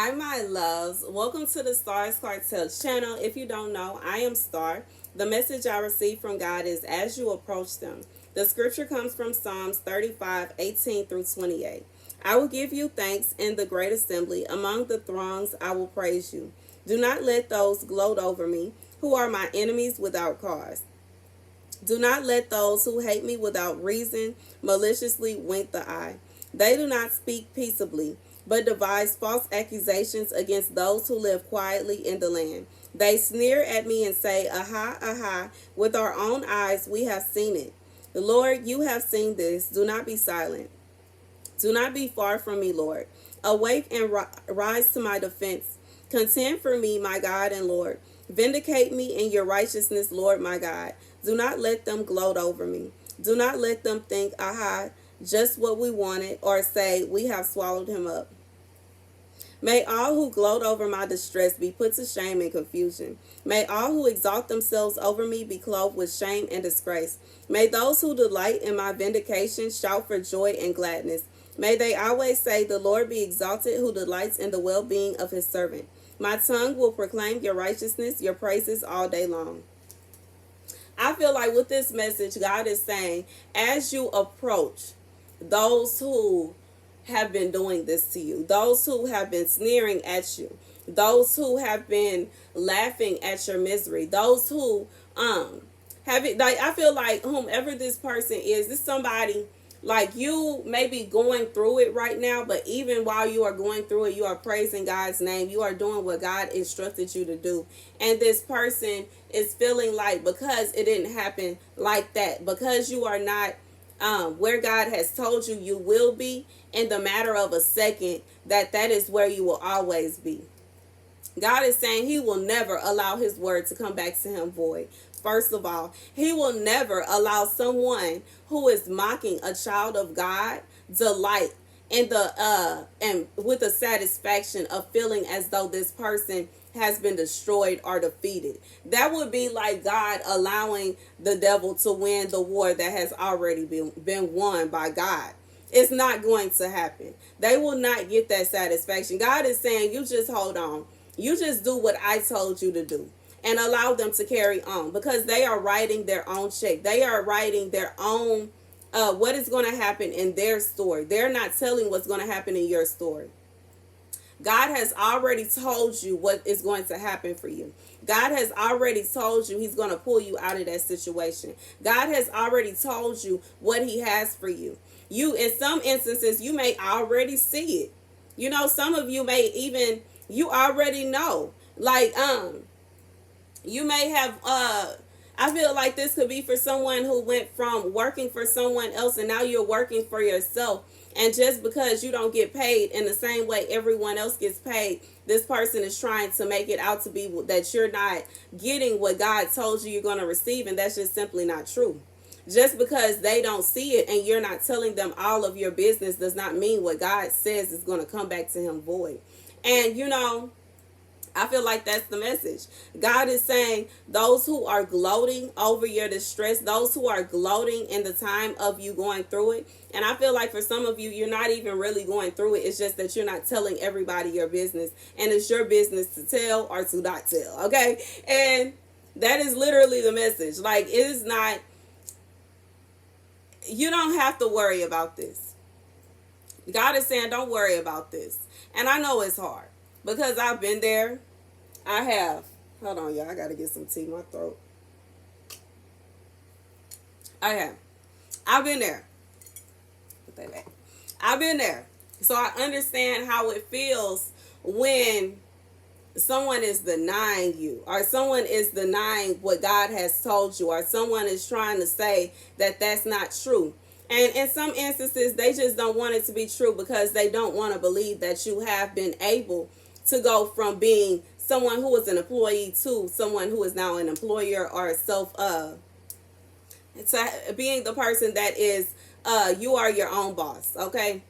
Hi, my loves. Welcome to the Starscartel channel. If you don't know, I am Star. The message I received from God is as you approach them. The scripture comes from Psalms 35:18 through 28. I will give you thanks in the great assembly. Among the throngs, I will praise you. Do not let those gloat over me who are my enemies without cause. Do not let those who hate me without reason maliciously wink the eye. They do not speak peaceably, but devise false accusations against those who live quietly in the land. They sneer at me and say, "Aha, aha, with our own eyes we have seen it." Lord, you have seen this. Do not be silent. Do not be far from me, Lord. Awake and rise to my defense. Contend for me, my God and Lord. Vindicate me in your righteousness, Lord, my God. Do not let them gloat over me. Do not let them think, "Aha, just what we wanted," or say, "We have swallowed him up." May all who gloat over my distress be put to shame and confusion. May all who exalt themselves over me be clothed with shame and disgrace. May those who delight in my vindication shout for joy and gladness. May they always say, "The Lord be exalted, who delights in the well-being of his servant." My tongue will proclaim your righteousness, your praises all day long. I feel like with this message, God is saying, as you approach those who have been doing this to you, those who have been sneering at you, those who have been laughing at your misery, those who have it, like, I feel like whomever this person is, this somebody like you may be going through it right now, but even while you are going through it, you are praising God's name. You are doing what God instructed you to do. And this person is feeling like because it didn't happen like that, because you are not where God has told you you will be in the matter of a second, that is where you will always be. God is saying he will never allow his word to come back to him void. First of all, he will never allow someone who is mocking a child of God delight in the and with the satisfaction of feeling as though this person has been destroyed or defeated. That would be like God allowing the devil to win the war that has already been won by God. It's not going to happen. They will not get that satisfaction. God is saying, you just hold on. You just do what I told you to do and allow them to carry on, because they are writing their own check. They are writing their own what is going to happen in their story. They're not telling what's going to happen in your story. God has already told you what is going to happen for you. God has already told you he's going to pull you out of that situation. God has already told you what he has for you. You, in some instances, you may already see it. You know, some of you may even, you already know. Like, you may have, I feel like this could be for someone who went from working for someone else and now you're working for yourself. And just because you don't get paid in the same way everyone else gets paid, this person is trying to make it out to be that you're not getting what God told you you're going to receive. And that's just simply not true. Just because they don't see it and you're not telling them all of your business does not mean what God says is going to come back to him void. And, you know, I feel like that's the message. God is saying those who are gloating over your distress, those who are gloating in the time of you going through it. And I feel like for some of you, you're not even really going through it. It's just that you're not telling everybody your business. And it's your business to tell or to not tell. Okay. And that is literally the message. Like, it is not, you don't have to worry about this. God is saying, don't worry about this. And I know it's hard, because I've been there. I have. Hold on, y'all. I got to get some tea in my throat. I have. I've been there. Put that back. I've been there. So I understand how it feels when someone is denying you, or someone is denying what God has told you, or someone is trying to say that that's not true. And in some instances, they just don't want it to be true because they don't want to believe that you have been able to go from being someone who was an employee to someone who is now an employer or to being the person that is, you are your own boss, okay?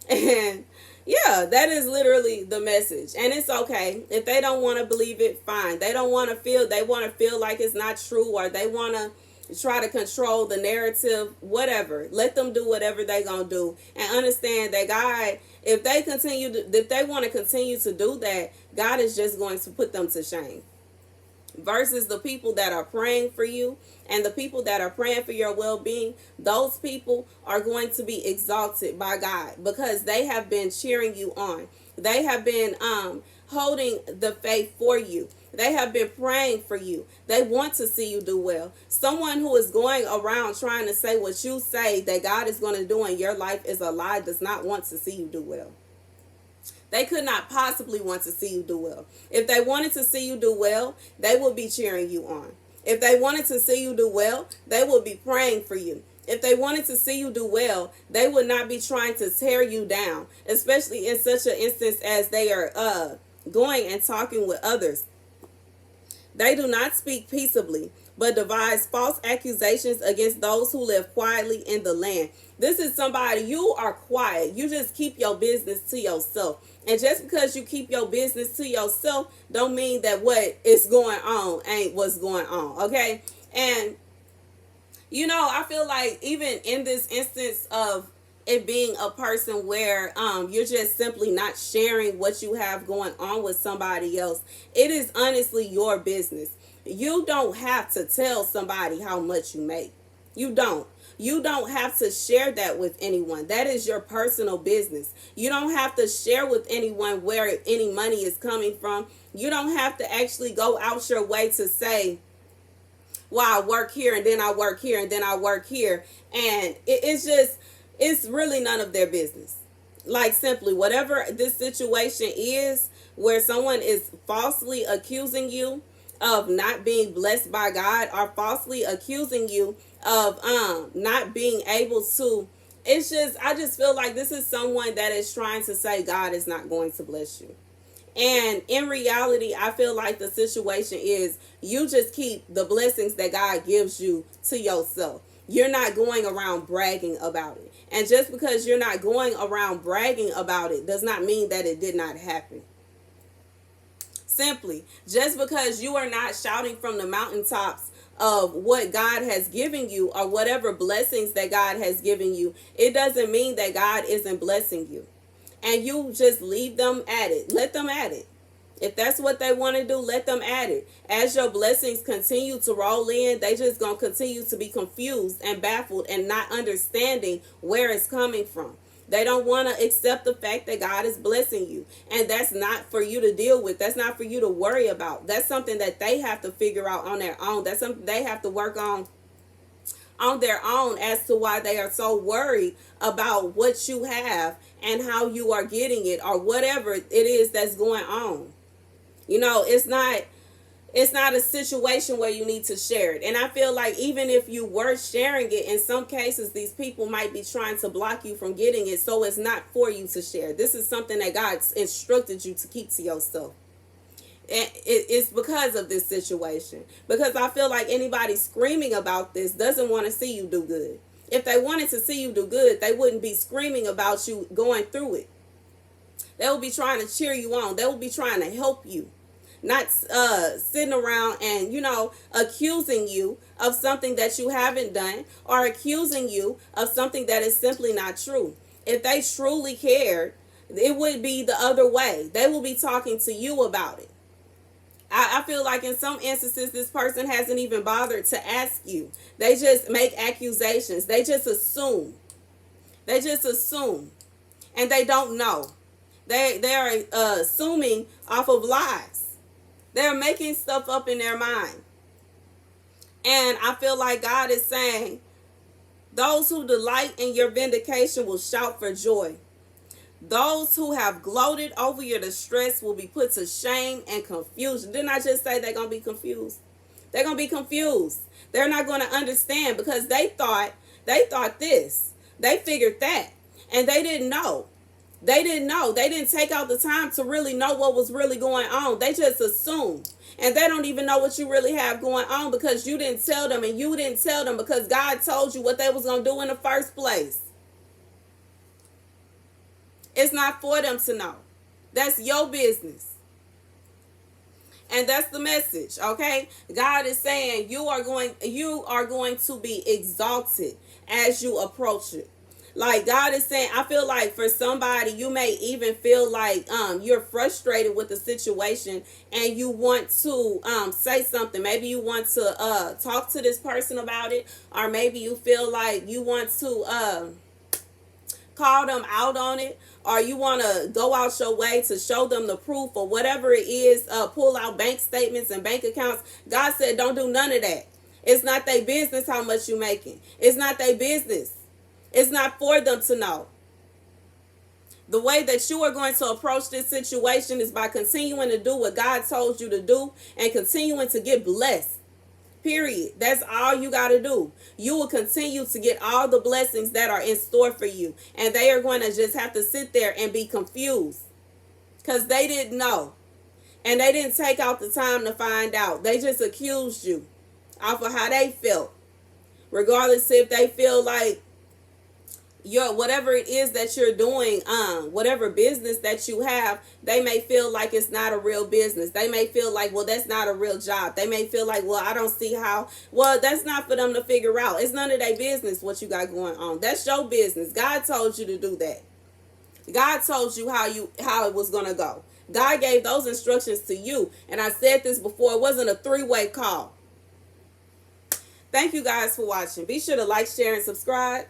And yeah, that is literally the message. And it's okay. If they don't want to believe it, fine. They want to feel like it's not true, or they want to try to control the narrative, whatever. Let them do whatever they gonna do, and understand that God, if they want to continue to do that, God is just going to put them to shame. Versus the people that are praying for you and the people that are praying for your well-being, those people are going to be exalted by God because they have been cheering you on. They have been holding the faith for you. They have been praying for you. They want to see you do well. Someone who is going around trying to say what you say that God is going to do in your life is a lie, does not want to see you do well. They could not possibly want to see you do well. If they wanted to see you do well, they would be cheering you on. If they wanted to see you do well, they would be praying for you. If they wanted to see you do well, they would not be trying to tear you down, especially in such an instance as they are going and talking with others. They do not speak peaceably, but devise false accusations against those who live quietly in the land. This is somebody, you are quiet. You just keep your business to yourself. And just because you keep your business to yourself don't mean that what is going on ain't what's going on, okay? And, I feel like even in this instance of it being a person where you're just simply not sharing what you have going on with somebody else, it is honestly your business. You don't have to tell somebody how much you make. You don't. You don't have to share that with anyone. That is your personal business. You don't have to share with anyone where any money is coming from. You don't have to actually go out your way to say, well, I work here and then I work here and then I work here. And it's really none of their business. Like, simply, whatever this situation is where someone is falsely accusing you of not being blessed by God, or falsely accusing you of not being able to, I just feel like this is someone that is trying to say God is not going to bless you. And in reality, I feel like the situation is you just keep the blessings that God gives you to yourself. You're not going around bragging about it. And just because you're not going around bragging about it does not mean that it did not happen. Simply, just because you are not shouting from the mountaintops of what God has given you or whatever blessings that God has given you, it doesn't mean that God isn't blessing you. And you just leave them at it. Let them at it. If that's what they want to do, let them at it. As your blessings continue to roll in, they just going to continue to be confused and baffled and not understanding where it's coming from. They don't want to accept the fact that God is blessing you. And that's not for you to deal with. That's not for you to worry about. That's something that they have to figure out on their own. That's something they have to work on their own as to why they are so worried about what you have and how you are getting it or whatever it is that's going on. It's not a situation where you need to share it. And I feel like even if you were sharing it, in some cases, these people might be trying to block you from getting it. So it's not for you to share. This is something that God instructed you to keep to yourself. And it's because of this situation. Because I feel like anybody screaming about this doesn't want to see you do good. If they wanted to see you do good, they wouldn't be screaming about you going through it. They will be trying to cheer you on. They will be trying to help you. Not sitting around and, accusing you of something that you haven't done or accusing you of something that is simply not true. If they truly cared, it would be the other way. They will be talking to you about it. I feel like in some instances, this person hasn't even bothered to ask you. They just make accusations. They just assume. And they don't know. They're assuming off of lies. They're making stuff up in their mind. And I feel like God is saying, those who delight in your vindication will shout for joy. Those who have gloated over your distress will be put to shame and confusion. Didn't I just say they're going to be confused? They're going to be confused. They're not going to understand because they thought this. They figured that. And they didn't know. They didn't take out the time to really know what was really going on. They just assumed. And they don't even know what you really have going on because you didn't tell them, and you didn't tell them because God told you what they was going to do in the first place. It's not for them to know. That's your business. And that's the message, okay? God is saying you are going to be exalted as you approach it. Like God is saying, I feel like for somebody, you may even feel like you're frustrated with the situation and you want to say something. Maybe you want to talk to this person about it, or maybe you feel like you want to call them out on it, or you want to go out your way to show them the proof or whatever it is, pull out bank statements and bank accounts. God said don't do none of that. It's not their business how much you making. It's not their business. It's not for them to know. The way that you are going to approach this situation is by continuing to do what God told you to do and continuing to get blessed. Period. That's all you got to do. You will continue to get all the blessings that are in store for you. And they are going to just have to sit there and be confused because they didn't know. And they didn't take out the time to find out. They just accused you off of how they felt. Regardless if they feel like whatever it is that you're doing, whatever business that you have, they may feel like it's not a real business. They may feel like, well, that's not a real job. They may feel like, well, I don't see how. Well, that's not for them to figure out. It's none of their business what you got going on. That's your business. God told you to do that. God told you how it was going to go. God gave those instructions to you. And I said this before, it wasn't a three-way call. Thank you guys for watching. Be sure to like, share, and subscribe.